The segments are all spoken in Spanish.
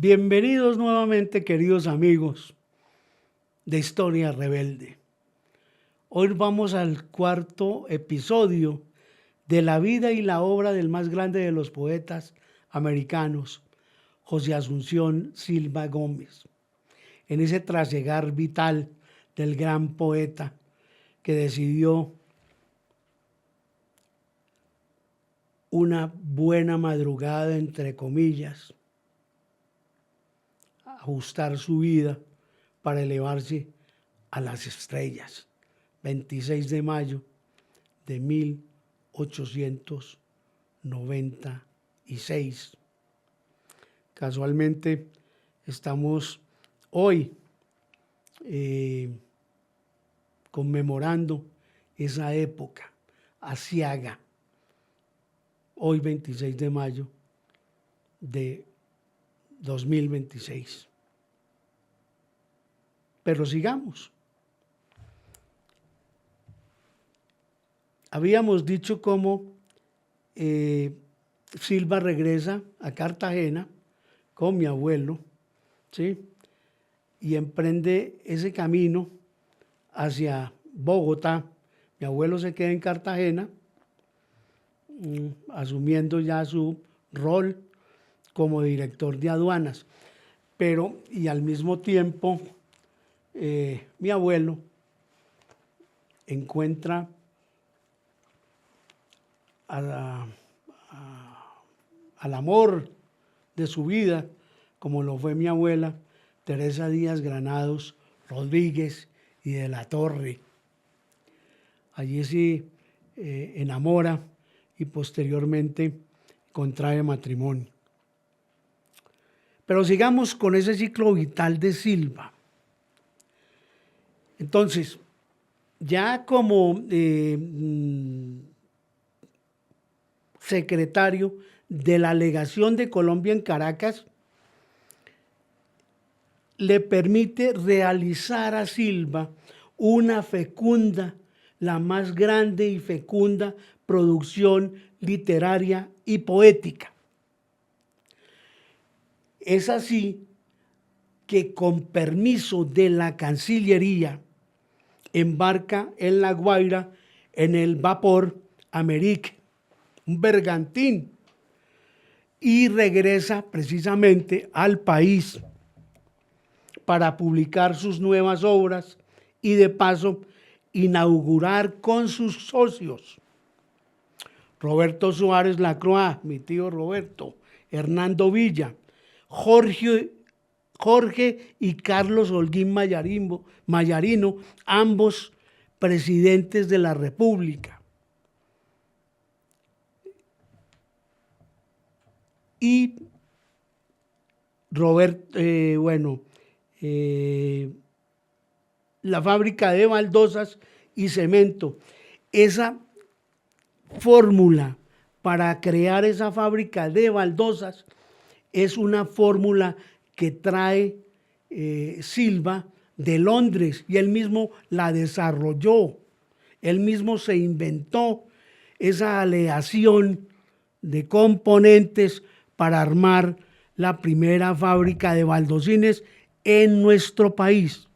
Bienvenidos nuevamente, queridos amigos de Historia Rebelde. Hoy vamos al cuarto episodio de la vida y la obra del más grande de los poetas americanos, José Asunción Silva Gómez. En ese trasegar vital del gran poeta que decidió una buena madrugada, entre comillas, ajustar su vida para elevarse a las estrellas. 26 de mayo de 1896. Casualmente estamos hoy conmemorando esa época aciaga. Hoy 26 de mayo de 2026. Pero sigamos. Habíamos dicho cómo Silva regresa a Cartagena con mi abuelo, ¿sí? Y emprende ese camino hacia Bogotá. Mi abuelo se queda en Cartagena, asumiendo ya su rol como director de aduanas. Pero, y al mismo tiempo, mi abuelo encuentra al amor de su vida, como lo fue mi abuela, Teresa Díaz Granados Rodríguez y de la Torre. Allí se enamora y posteriormente contrae matrimonio. Pero sigamos con ese ciclo vital de Silva. Entonces, ya como secretario de la Legación de Colombia en Caracas, le permite realizar a Silva una fecunda, la más grande y fecunda producción literaria y poética. Es así que con permiso de la Cancillería embarca en La Guaira en el vapor Amerique, un bergantín, y regresa precisamente al país para publicar sus nuevas obras y de paso inaugurar con sus socios Roberto Suárez Lacroix, mi tío Roberto, Hernando Villa, Jorge y Carlos Holguín Mayarino, ambos presidentes de la República. Y la fábrica de baldosas y cemento. Esa fórmula para crear esa fábrica de baldosas es una fórmula que trae Silva de Londres y él mismo la desarrolló. Él mismo se inventó esa aleación de componentes para armar la primera fábrica de baldosines en nuestro país.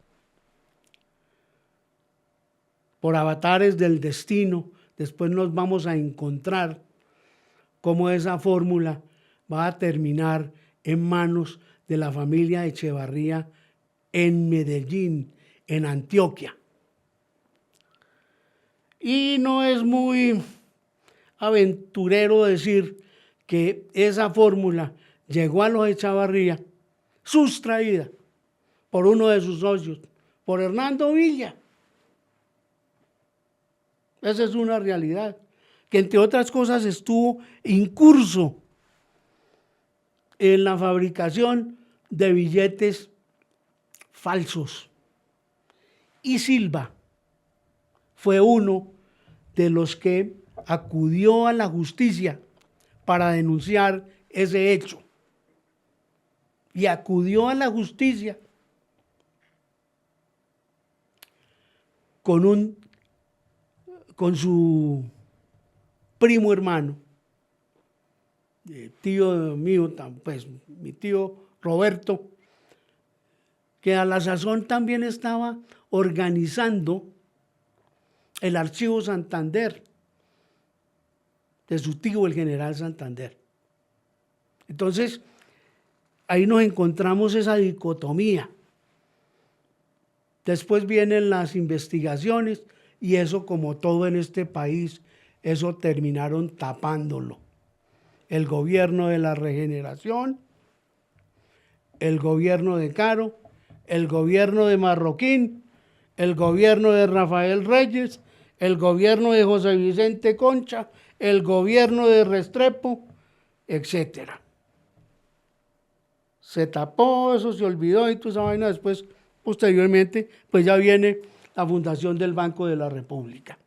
Por avatares del destino, después nos vamos a encontrar cómo esa fórmula va a terminar en manos de la familia Echevarría en Medellín, en Antioquia. Y no es muy aventurero decir que esa fórmula llegó a los Echevarría sustraída por uno de sus socios, por Hernando Villa. Esa es una realidad, que entre otras cosas estuvo incurso en la fabricación de billetes falsos. Y Silva fue uno de los que acudió a la justicia para denunciar ese hecho. Y acudió a la justicia con su primo hermano, tío mío, pues mi tío Roberto, que a la sazón también estaba organizando el Archivo Santander, de su tío, el general Santander. Entonces, ahí nos encontramos esa dicotomía. Después vienen las investigaciones y eso, como todo en este país, eso terminaron tapándolo. El gobierno de la Regeneración, el gobierno de Caro, el gobierno de Marroquín, el gobierno de Rafael Reyes, el gobierno de José Vicente Concha, el gobierno de Restrepo, etcétera. Se tapó, eso se olvidó y toda esa vaina. Después, posteriormente, pues ya viene la fundación del Banco de la República.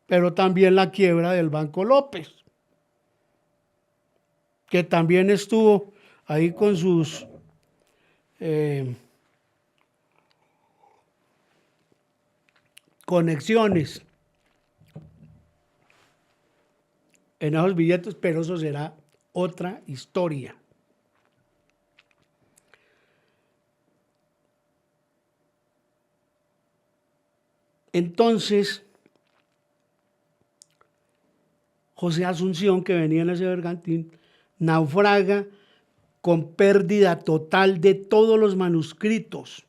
Pero también la quiebra del Banco López, que también estuvo ahí con sus conexiones en esos billetes, pero eso será otra historia. Entonces, José Asunción, que venía en ese bergantín, naufraga con pérdida total de todos los manuscritos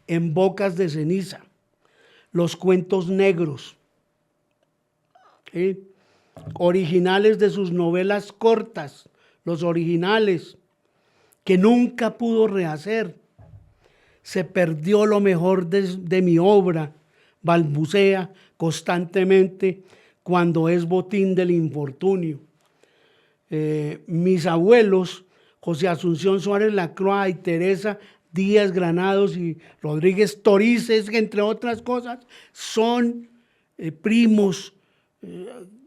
en bocas de ceniza, los cuentos negros, ¿sí?, originales de sus novelas cortas, los originales, que nunca pudo rehacer. Se perdió lo mejor de mi obra, balbucea constantemente cuando es botín del infortunio. Mis abuelos, José Asunción Suárez Lacroix y Teresa Díaz Granados y Rodríguez Torices, entre otras cosas, son primos,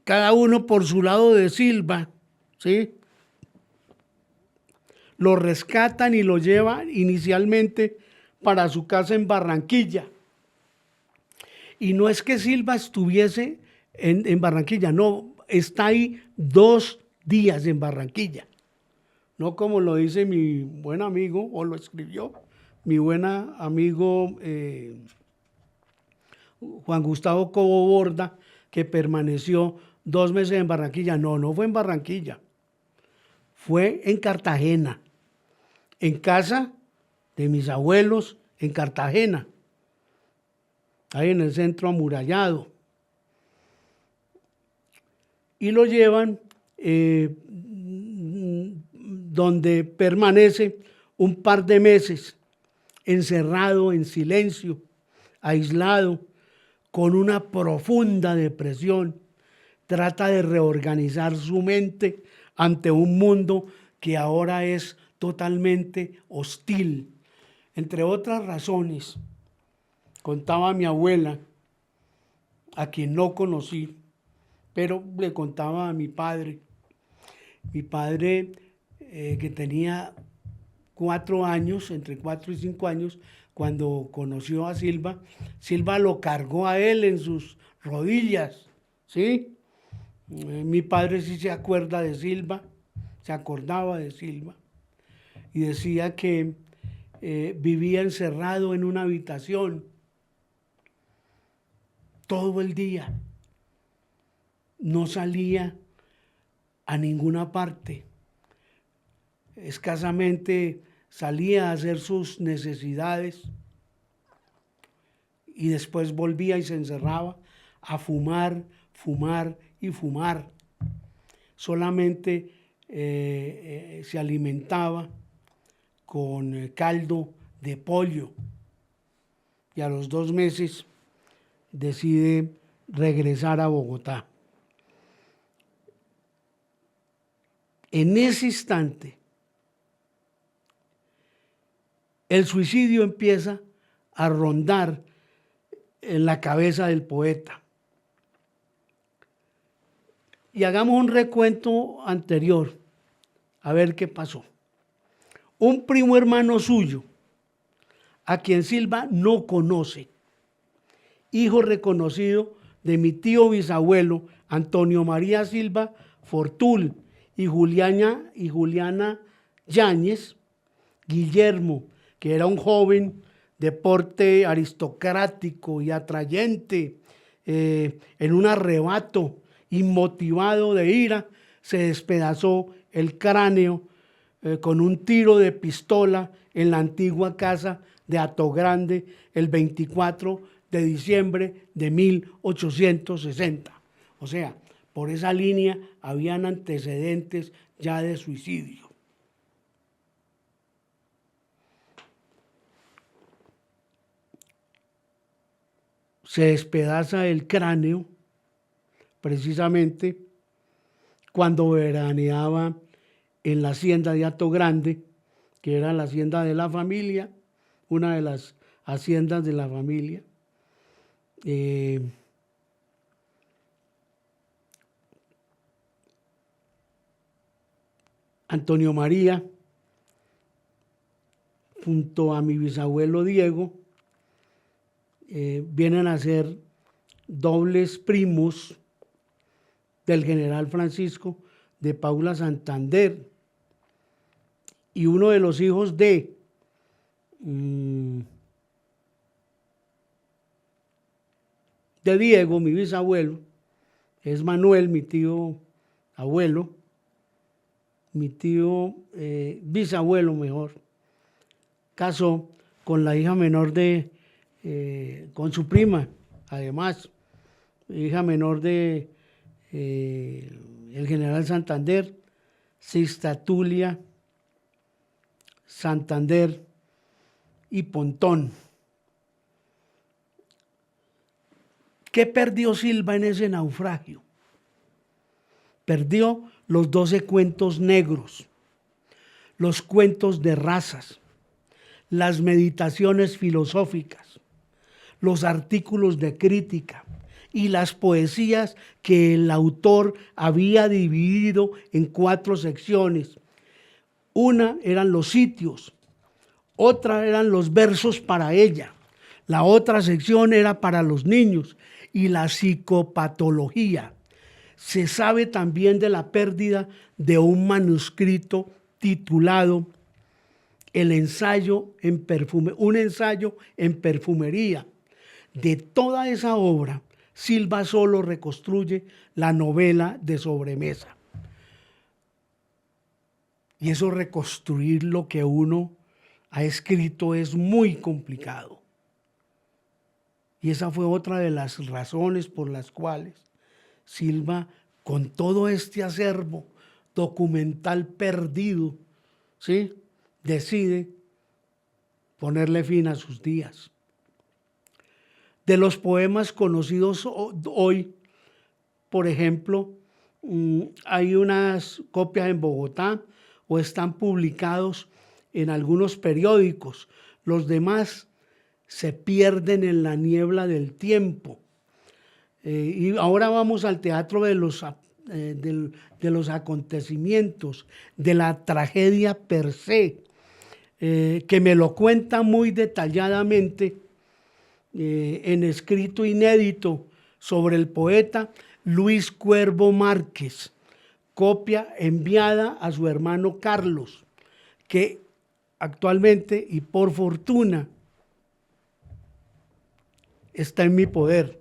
cada uno por su lado de Silva, ¿sí? Lo rescatan y lo llevan inicialmente para su casa en Barranquilla. Y no es que Silva estuviese en Barranquilla, no, está ahí 2 días en Barranquilla. No como lo dice mi buen amigo, o lo escribió mi buen amigo Juan Gustavo Cobo Borda, que permaneció 2 meses en Barranquilla. No fue en Barranquilla, fue en Cartagena, en casa de mis abuelos en Cartagena, ahí en el centro amurallado. Y lo llevan donde permanece un par de meses, encerrado en silencio, aislado, con una profunda depresión. Trata de reorganizar su mente ante un mundo que ahora es totalmente hostil. Entre otras razones, contaba mi abuela, a quien no conocí, pero le contaba a mi padre que tenía 4 años, entre 4 y 5 años, cuando conoció a Silva. Silva lo cargó a él en sus rodillas, ¿sí? Mi padre sí se acuerda de Silva, se acordaba de Silva, y decía que vivía encerrado en una habitación todo el día, no salía a ninguna parte, escasamente salía a hacer sus necesidades y después volvía y se encerraba a fumar, fumar y fumar. Solamente se alimentaba con caldo de pollo y a los 2 meses decide regresar a Bogotá. En ese instante, el suicidio empieza a rondar en la cabeza del poeta. Y hagamos un recuento anterior, a ver qué pasó. Un primo hermano suyo, a quien Silva no conoce, hijo reconocido de mi tío bisabuelo Antonio María Silva Fortul y Juliana Yáñez, Guillermo, que era un joven de porte aristocrático y atrayente, en un arrebato inmotivado de ira, se despedazó el cráneo con un tiro de pistola en la antigua casa de Atogrande el 24 de diciembre de 1860. O sea, por esa línea habían antecedentes ya de suicidio. Se despedaza el cráneo precisamente cuando veraneaba en la hacienda de Atogrande, que era la hacienda de la familia, una de las haciendas de la familia. Antonio María, junto a mi bisabuelo Diego, vienen a ser dobles primos del general Francisco de Paula Santander, y uno de los hijos de Diego, mi bisabuelo, es Manuel, mi tío abuelo, mi tío bisabuelo mejor, casó con la hija menor con su prima, además, hija menor de el general Santander, Sixta Tulia Santander y Pontón. ¿Qué perdió Silva en ese naufragio? Perdió los 12 cuentos negros, los cuentos de razas, las meditaciones filosóficas, los artículos de crítica y las poesías que el autor había dividido en 4 secciones. Una eran los sitios, otra eran los versos para ella, la otra sección era para los niños y la psicopatología. Se sabe también de la pérdida de un manuscrito titulado un ensayo en perfumería. De toda esa obra, Silva solo reconstruye la novela de sobremesa. Y eso, reconstruir lo que uno ha escrito, es muy complicado. Y esa fue otra de las razones por las cuales Silva, con todo este acervo documental perdido, ¿sí?, decide ponerle fin a sus días. De los poemas conocidos hoy, por ejemplo, hay unas copias en Bogotá o están publicados en algunos periódicos. Los demás se pierden en la niebla del tiempo. Y ahora vamos al teatro de los acontecimientos, de la tragedia per se, que me lo cuenta muy detalladamente en escrito inédito sobre el poeta Luis Cuervo Márquez, copia enviada a su hermano Carlos, que actualmente y por fortuna está en mi poder.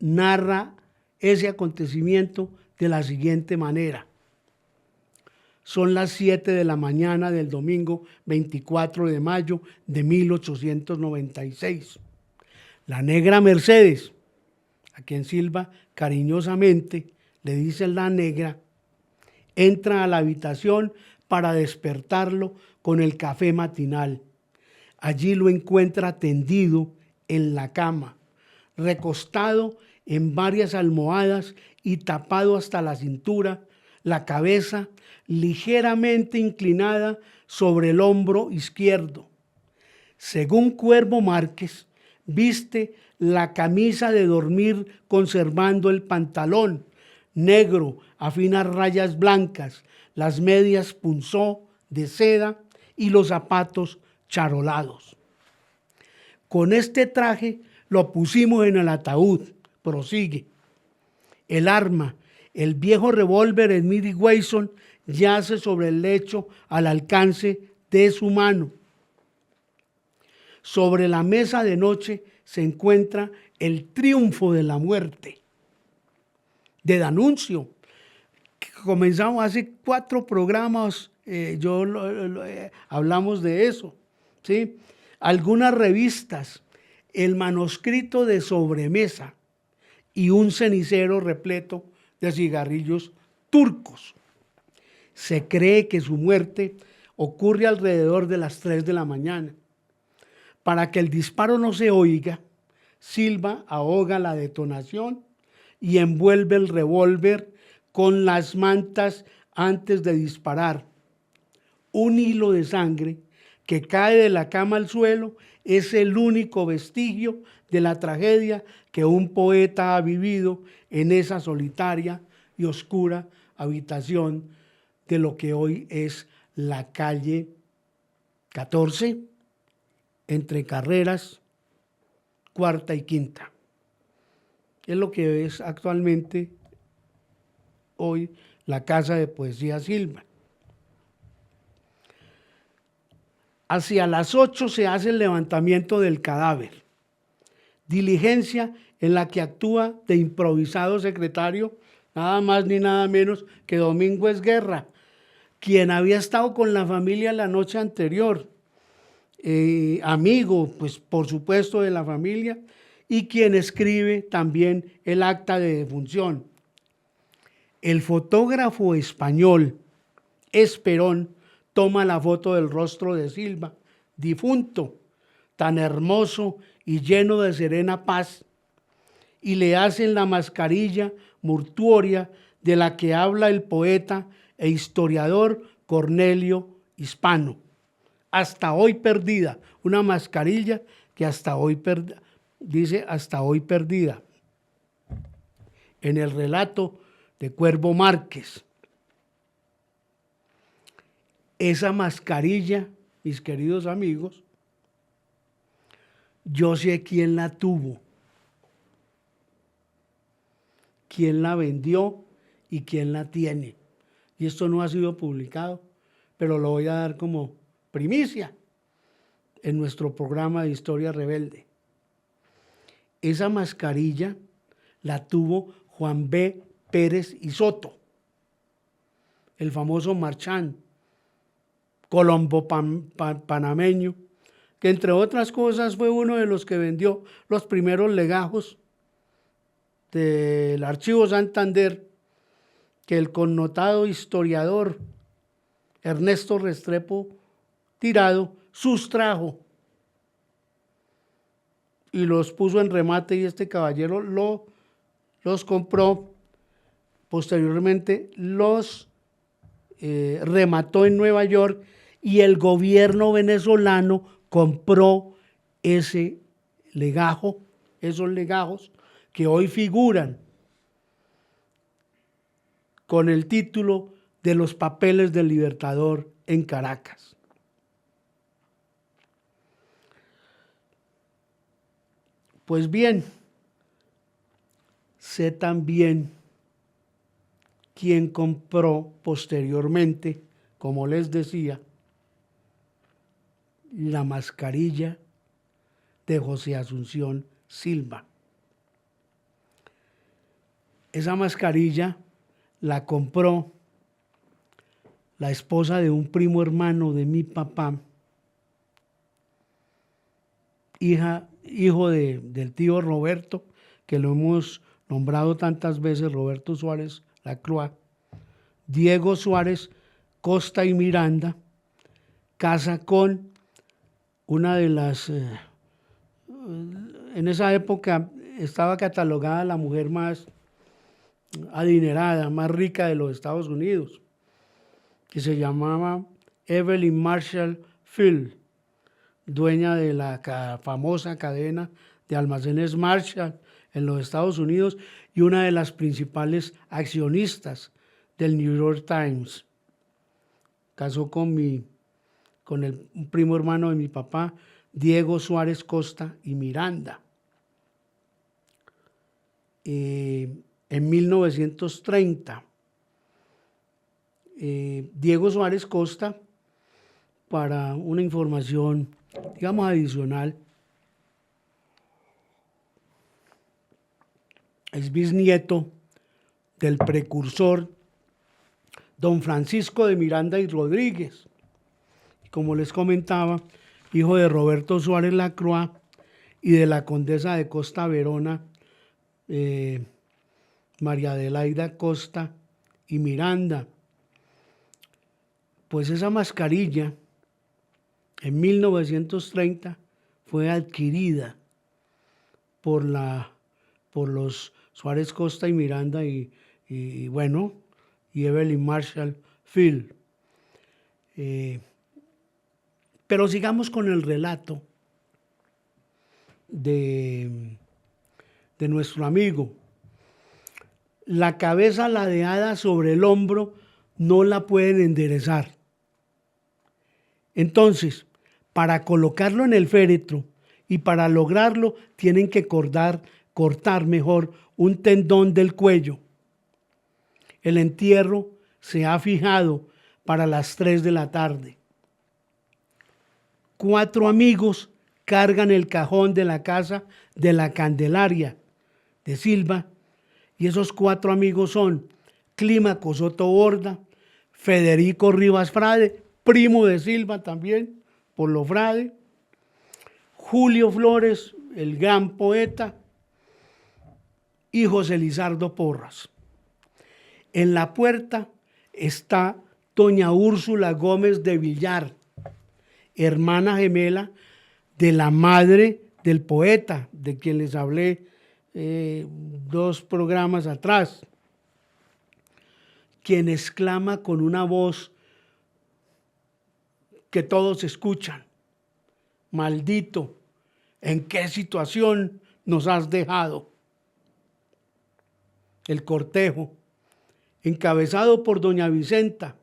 Narra ese acontecimiento de la siguiente manera. Son las 7 de la mañana del domingo 24 de mayo de 1896. La negra Mercedes, a quien Silva cariñosamente le dice la negra, entra a la habitación para despertarlo con el café matinal. Allí lo encuentra tendido en la cama, recostado en varias almohadas y tapado hasta la cintura, la cabeza ligeramente inclinada sobre el hombro izquierdo. Según Cuervo Márquez, viste la camisa de dormir conservando el pantalón negro a finas rayas blancas, las medias punzó de seda y los zapatos charolados. Con este traje lo pusimos en el ataúd, prosigue. El arma, El viejo revólver Smith y Wesson yace sobre el lecho al alcance de su mano. Sobre la mesa de noche se encuentra El triunfo de la muerte, de D'Annunzio. Comenzamos hace 4 programas, hablamos de eso, ¿sí? Algunas revistas, el manuscrito de sobremesa y un cenicero repleto de cigarrillos turcos. Se cree que su muerte ocurre alrededor de las 3 de la mañana. Para que el disparo no se oiga, Silva ahoga la detonación y envuelve el revólver con las mantas antes de disparar. Un hilo de sangre que cae de la cama al suelo es el único vestigio de la tragedia que un poeta ha vivido en esa solitaria y oscura habitación de lo que hoy es la calle 14, entre Carreras, Cuarta y Quinta. Es lo que es actualmente hoy la Casa de Poesía Silva. Hacia las 8 se hace el levantamiento del cadáver, diligencia en la que actúa de improvisado secretario nada más ni nada menos que Domingo Esguerra, quien había estado con la familia la noche anterior, amigo, pues por supuesto, de la familia, y quien escribe también el acta de defunción. El fotógrafo español Esperón toma la foto del rostro de Silva, difunto, tan hermoso y lleno de serena paz, y le hacen la mascarilla mortuoria de la que habla el poeta e historiador Cornelio Hispano. Hasta hoy perdida, una mascarilla que dice hasta hoy perdida. En el relato de Cuervo Márquez. Esa mascarilla, mis queridos amigos, yo sé quién la tuvo, quién la vendió y quién la tiene. Y esto no ha sido publicado, pero lo voy a dar como primicia en nuestro programa de Historia Rebelde. Esa mascarilla la tuvo Juan B. Pérez y Soto, el famoso marchand colombo panameño, que entre otras cosas fue uno de los que vendió los primeros legajos del Archivo Santander, que el connotado historiador Ernesto Restrepo Tirado sustrajo y los puso en remate, y este caballero los compró. Posteriormente los remató en Nueva York, y el gobierno venezolano compró ese legajo, esos legajos que hoy figuran con el título de Los papeles del Libertador en Caracas. Pues bien, sé también quién compró posteriormente, como les decía, la mascarilla de José Asunción Silva. Esa mascarilla la compró la esposa de un primo hermano de mi papá, hijo del tío Roberto, que lo hemos nombrado tantas veces, Roberto Suárez Lacroix. Diego Suárez Costa y Miranda casa con una de las, en esa época estaba catalogada la mujer más adinerada, más rica de los Estados Unidos, que se llamaba Evelyn Marshall Field, dueña de la famosa cadena de almacenes Marshall en los Estados Unidos y una de las principales accionistas del New York Times. Casó con un primo hermano de mi papá, Diego Suárez Costa y Miranda. en 1930. Diego Suárez Costa, para una información, digamos, adicional, es bisnieto del precursor don Francisco de Miranda y Rodríguez. Como les comentaba, hijo de Roberto Suárez Lacroix y de la condesa de Costa Verona, María Adelaida Costa y Miranda. Pues esa mascarilla en 1930 fue adquirida por los Suárez Costa y Miranda y Evelyn Marshall Field. Pero sigamos con el relato de nuestro amigo. La cabeza ladeada sobre el hombro no la pueden enderezar. Entonces, para colocarlo en el féretro y para lograrlo tienen que cortar mejor un tendón del cuello. El entierro se ha fijado para las 3 de la tarde. 4 amigos cargan el cajón de la casa de la Candelaria de Silva, y esos 4 amigos son Clímaco Soto Borda, Federico Rivas Frade, primo de Silva también, por lo Frade, Julio Flores, el gran poeta, y José Lizardo Porras. En la puerta está doña Úrsula Gómez de Villar, hermana gemela de la madre del poeta, de quien les hablé 2 programas atrás, quien exclama con una voz que todos escuchan: maldito, ¿en qué situación nos has dejado? El cortejo, encabezado por doña Vicenta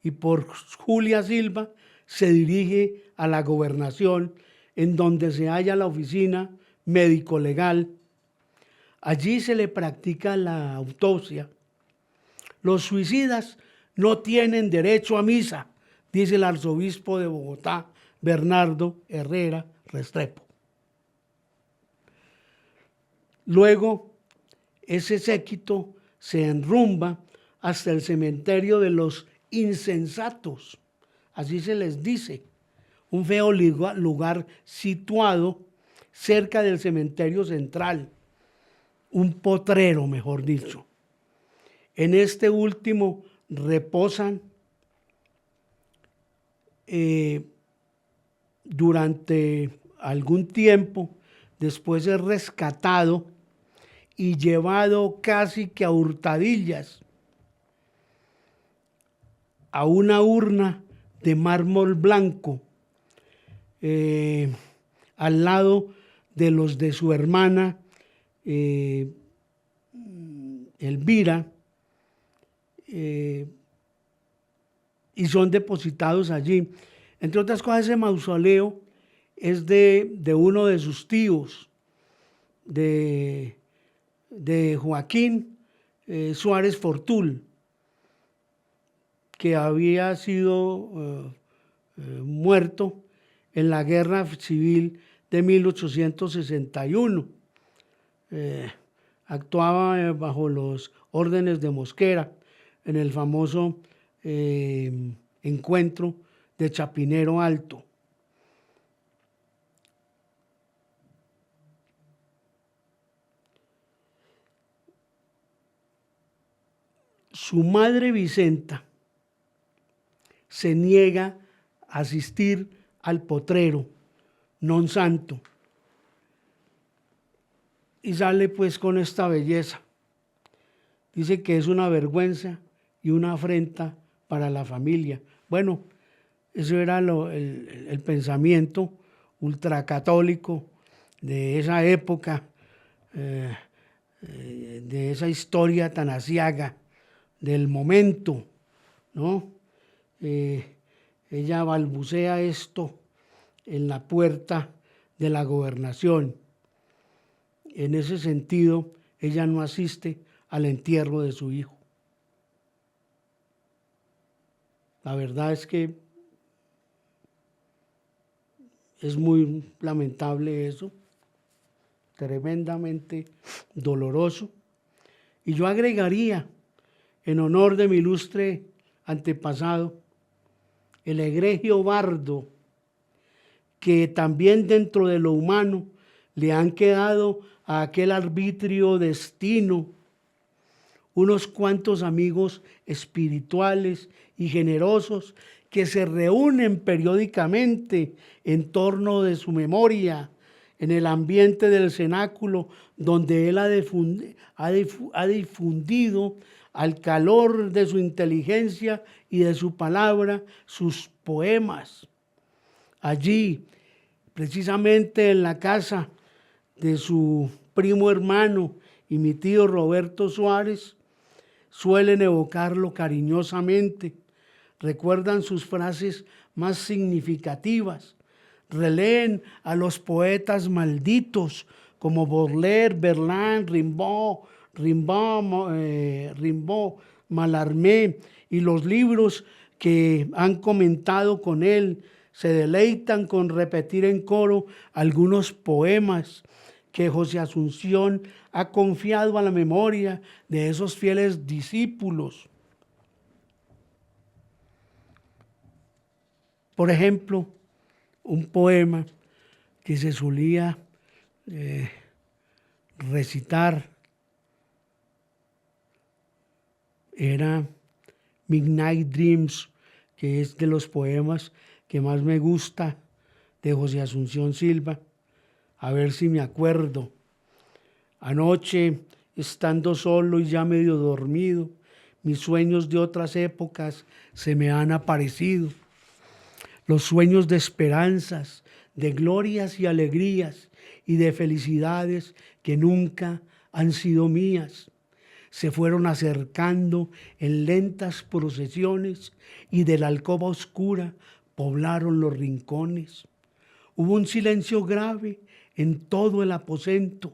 y por Julia Silva, se dirige a la gobernación, en donde se halla la oficina médico-legal. Allí se le practica la autopsia. Los suicidas no tienen derecho a misa, dice el arzobispo de Bogotá, Bernardo Herrera Restrepo. Luego, ese séquito se enrumba hasta el cementerio de los insensatos, así se les dice, un feo lugar situado cerca del cementerio central, un potrero, mejor dicho. En este último reposan durante algún tiempo, después es rescatado y llevado casi que a hurtadillas a una urna de mármol blanco, al lado de los de su hermana Elvira, y son depositados allí. Entre otras cosas, ese mausoleo es de uno de sus tíos, de Joaquín Suárez Fortul, que había sido muerto en la Guerra Civil de 1861. Actuaba bajo los órdenes de Mosquera en el famoso encuentro de Chapinero Alto. Su madre Vicenta se niega a asistir al potrero non santo y sale pues con esta belleza. Dice que es una vergüenza y una afrenta para la familia. Bueno, eso era el pensamiento ultracatólico de esa época, de esa historia tan aciaga del momento, ¿no? Ella balbucea esto en la puerta de la gobernación. En ese sentido, ella no asiste al entierro de su hijo. La verdad es que es muy lamentable eso, tremendamente doloroso. Y yo agregaría, en honor de mi ilustre antepasado, el egregio bardo, que también dentro de lo humano le han quedado a aquel arbitrio destino unos cuantos amigos espirituales y generosos que se reúnen periódicamente en torno de su memoria, en el ambiente del cenáculo donde él ha difundido al calor de su inteligencia y de su palabra sus poemas. Allí, precisamente en la casa de su primo hermano y mi tío Roberto Suárez, suelen evocarlo cariñosamente, recuerdan sus frases más significativas, releen a los poetas malditos como Baudelaire, Verlaine, Rimbaud, Mallarmé, y los libros que han comentado con él se deleitan con repetir en coro algunos poemas que José Asunción ha confiado a la memoria de esos fieles discípulos. Por ejemplo, un poema que se solía recitar era Midnight Dreams, que es de los poemas que más me gusta de José Asunción Silva. A ver si me acuerdo. Anoche, estando solo y ya medio dormido, mis sueños de otras épocas se me han aparecido. Los sueños de esperanzas, de glorias y alegrías y de felicidades que nunca han sido mías. Se fueron acercando en lentas procesiones y de la alcoba oscura poblaron los rincones. Hubo un silencio grave en todo el aposento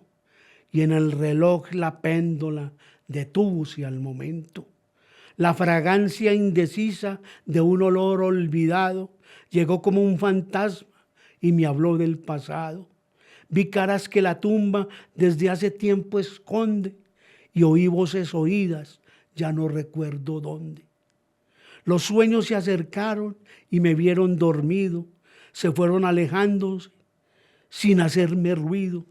y en el reloj la péndola detúvose al momento. La fragancia indecisa de un olor olvidado llegó como un fantasma y me habló del pasado. Vi caras que la tumba desde hace tiempo esconde y oí voces oídas, ya no recuerdo dónde. Los sueños se acercaron y me vieron dormido, se fueron alejándose sin hacerme ruido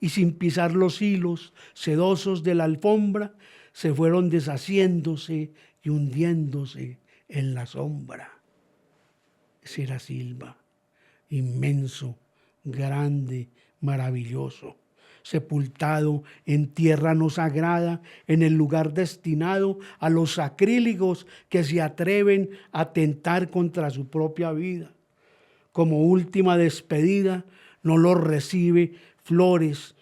y sin pisar los hilos sedosos de la alfombra, se fueron deshaciéndose y hundiéndose en la sombra. Ese era Silva, inmenso, grande, maravilloso, sepultado en tierra no sagrada, en el lugar destinado a los sacrílegos que se atreven a atentar contra su propia vida. Como última despedida, no recibe flores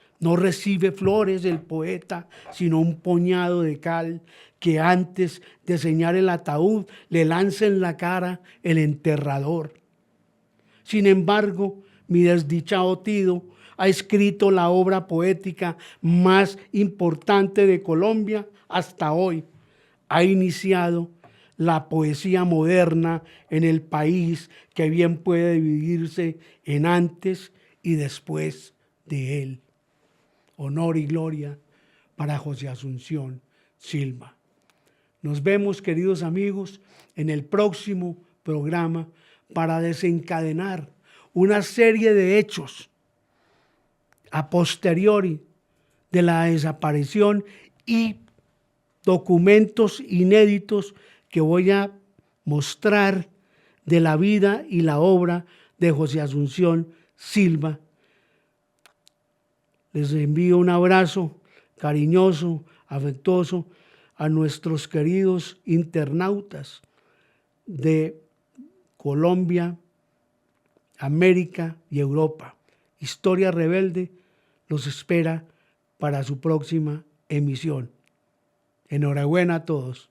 el poeta, sino un puñado de cal que antes de sellar el ataúd le lanza en la cara el enterrador. Sin embargo, mi desdichado tío ha escrito la obra poética más importante de Colombia hasta hoy. Ha iniciado la poesía moderna en el país, que bien puede dividirse en antes y después de él. Honor y gloria para José Asunción Silva. Nos vemos, queridos amigos, en el próximo programa para desencadenar una serie de hechos a posteriori de la desaparición y documentos inéditos que voy a mostrar de la vida y la obra de José Asunción Silva. Les envío un abrazo cariñoso, afectuoso a nuestros queridos internautas de Colombia, América y Europa. Historia Rebelde los espera para su próxima emisión. Enhorabuena a todos.